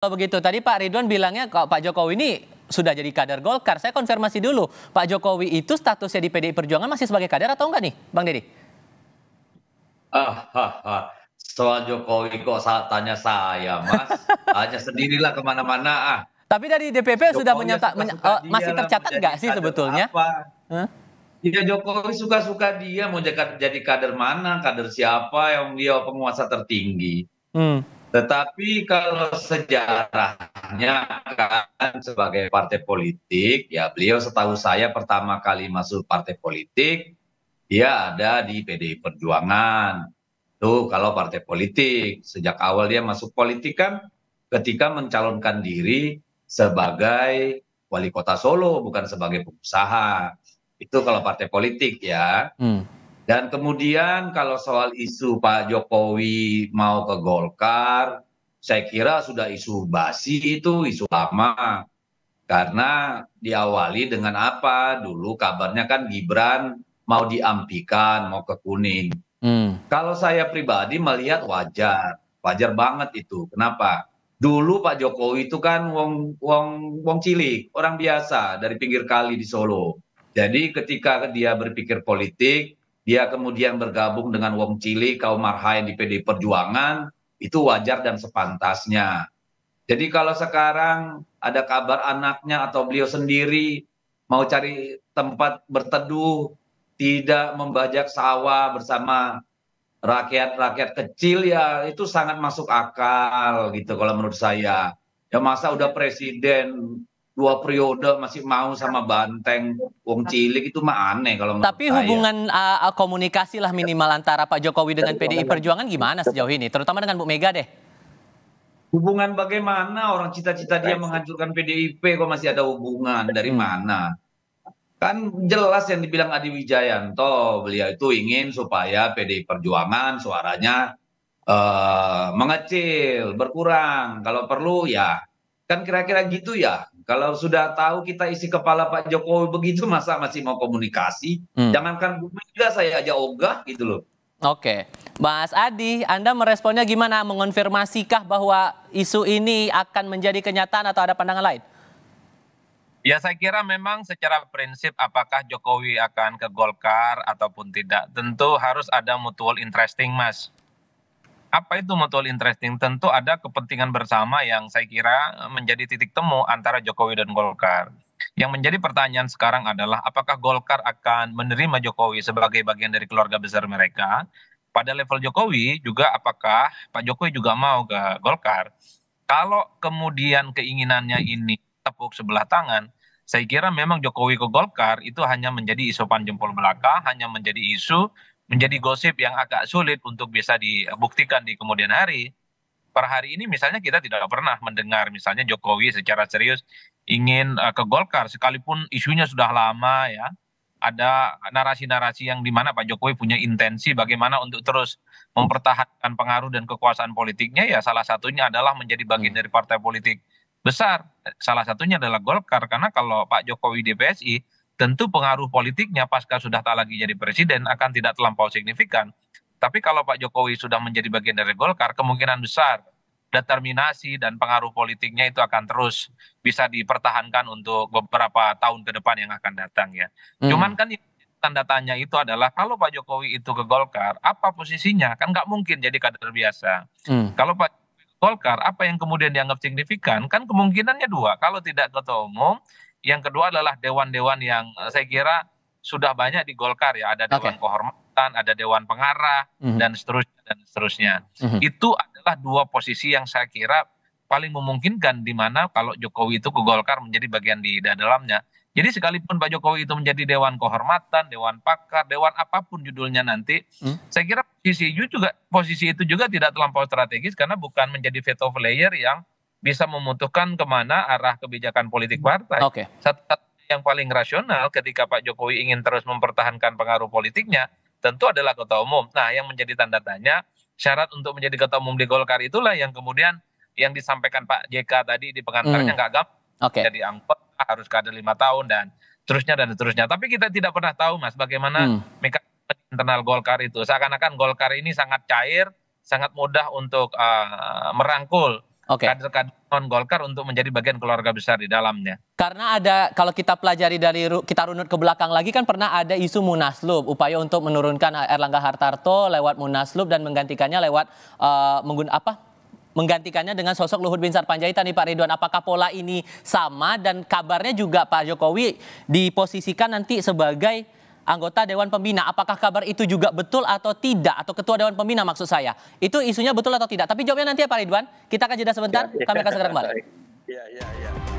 Kalau begitu, tadi Pak Ridwan bilangnya kalau Pak Jokowi ini sudah jadi kader Golkar. Saya konfirmasi dulu, Pak Jokowi itu statusnya di PDI Perjuangan masih sebagai kader atau enggak nih, Bang Deddy? Soal Jokowi kok tanya saya, Mas. Tanya sendirilah kemana-mana. Tapi dari DPP sudah Jokowi ya suka-suka dia masih lah mau tercatat jadi nggak sih kader sebetulnya? apa. Hah? Ya Jokowi suka-suka dia mau jadi kader mana, kader siapa yang dia penguasa tertinggi. Hmm. Tetapi kalau sejarahnya kan sebagai partai politik, ya beliau setahu saya pertama kali masuk partai politik, dia ada di PDI Perjuangan. Tuh kalau partai politik, sejak awal dia masuk politik kan ketika mencalonkan diri sebagai wali kota Solo, bukan sebagai pengusaha. Itu kalau partai politik ya. Hmm. Dan kemudian kalau soal isu Pak Jokowi mau ke Golkar, saya kira sudah isu basi itu, isu lama. Karena diawali dengan apa? Dulu kabarnya kan Gibran mau diampikan, mau ke Kuning. Hmm. Kalau saya pribadi melihat wajar, wajar banget itu. Kenapa? Dulu Pak Jokowi itu kan wong cilik, orang biasa dari pinggir kali di Solo. Jadi ketika dia berpikir politik, dia kemudian bergabung dengan wong cilik, kaum marhaen di PDI Perjuangan, itu wajar dan sepantasnya. Jadi kalau sekarang ada kabar anaknya atau beliau sendiri mau cari tempat berteduh, tidak membajak sawah bersama rakyat-rakyat kecil, ya itu sangat masuk akal gitu kalau menurut saya. Ya masa udah presiden 2 periode masih mau sama banteng wong cilik, itu mah aneh kalau menurut Tapi saya. hubungan komunikasi lah minimal antara Pak Jokowi dengan PDI Perjuangan gimana sejauh ini? Terutama dengan Bu Mega deh. Hubungan bagaimana, orang cita-cita dia menghancurkan PDIP kok masih ada hubungan, dari Hmm. mana? Kan jelas yang dibilang Adi Wijayanto, beliau itu ingin supaya PDI Perjuangan suaranya mengecil, berkurang. Kalau perlu ya, kan kira-kira gitu ya. Kalau sudah tahu kita isi kepala Pak Jokowi begitu, masa masih mau komunikasi? Hmm. Jangankan Bu Mega, saya aja ogah gitu loh. Oke, Mas Adi, Anda meresponnya gimana? Mengonfirmasikah bahwa isu ini akan menjadi kenyataan atau ada pandangan lain? Ya saya kira memang secara prinsip apakah Jokowi akan ke Golkar ataupun tidak, tentu harus ada mutual interesting, Mas. Apa itu mutual interesting? Tentu ada kepentingan bersama yang saya kira menjadi titik temu antara Jokowi dan Golkar. Yang menjadi pertanyaan sekarang adalah apakah Golkar akan menerima Jokowi sebagai bagian dari keluarga besar mereka? Pada level Jokowi juga apakah Pak Jokowi juga mau ke Golkar? Kalau kemudian keinginannya ini tepuk sebelah tangan, saya kira memang Jokowi ke Golkar itu hanya menjadi isopan jempol belaka, hanya menjadi isu, menjadi gosip yang agak sulit untuk bisa dibuktikan di kemudian hari. Per hari ini misalnya kita tidak pernah mendengar misalnya Jokowi secara serius ingin ke Golkar, sekalipun isunya sudah lama ya. Ada narasi-narasi yang dimana Pak Jokowi punya intensi bagaimana untuk terus mempertahankan pengaruh dan kekuasaan politiknya, ya salah satunya adalah menjadi bagian dari partai politik besar. Salah satunya adalah Golkar, karena kalau Pak Jokowi di PSI, tentu pengaruh politiknya pasca sudah tak lagi jadi presiden akan tidak terlampau signifikan. Tapi kalau Pak Jokowi sudah menjadi bagian dari Golkar, kemungkinan besar determinasi dan pengaruh politiknya itu akan terus bisa dipertahankan untuk beberapa tahun ke depan yang akan datang ya. Cuman kan tanda tanya itu adalah kalau Pak Jokowi itu ke Golkar, apa posisinya? Kan nggak mungkin jadi kader biasa. Kalau Pak Jokowi ke Golkar, apa yang kemudian dianggap signifikan? Kan kemungkinannya dua. Kalau tidak ketua umum, yang kedua adalah dewan-dewan yang saya kira sudah banyak di Golkar ya. Ada dewan kehormatan, ada dewan pengarah, dan seterusnya dan seterusnya. Itu adalah dua posisi yang saya kira paling memungkinkan di mana kalau Jokowi itu ke Golkar menjadi bagian di dalamnya. Jadi sekalipun Pak Jokowi itu menjadi dewan kehormatan, dewan pakar, dewan apapun judulnya nanti, saya kira posisi itu juga tidak terlampau strategis karena bukan menjadi veto player yang bisa memutuskan kemana arah kebijakan politik partai. Satu yang paling rasional ketika Pak Jokowi ingin terus mempertahankan pengaruh politiknya, tentu adalah ketua umum. Nah, yang menjadi tanda tanya, syarat untuk menjadi ketua umum di Golkar itulah yang kemudian yang disampaikan Pak JK tadi di pengantarnya nggak gampang. Jadi angkot harus kader 5 tahun dan seterusnya. Tapi kita tidak pernah tahu, Mas, bagaimana mekanisme internal Golkar itu. Seakan-akan Golkar ini sangat cair, sangat mudah untuk merangkul Oke. kader-kader non Golkar untuk menjadi bagian keluarga besar di dalamnya. Karena ada, kalau kita pelajari dari kita runut ke belakang lagi kan pernah ada isu Munaslup, upaya untuk menurunkan Erlangga Hartarto lewat Munaslup dan menggantikannya lewat menggantikannya dengan sosok Luhut Binsar Panjaitan nih Pak Ridwan. Apakah pola ini sama dan kabarnya juga Pak Jokowi diposisikan nanti sebagai anggota Dewan Pembina? Apakah kabar itu juga betul atau tidak? Atau Ketua Dewan Pembina maksud saya. Itu isunya betul atau tidak? Tapi jawabnya nanti ya Pak Ridwan. Kita akan jeda sebentar, kami akan segera kembali. Iya.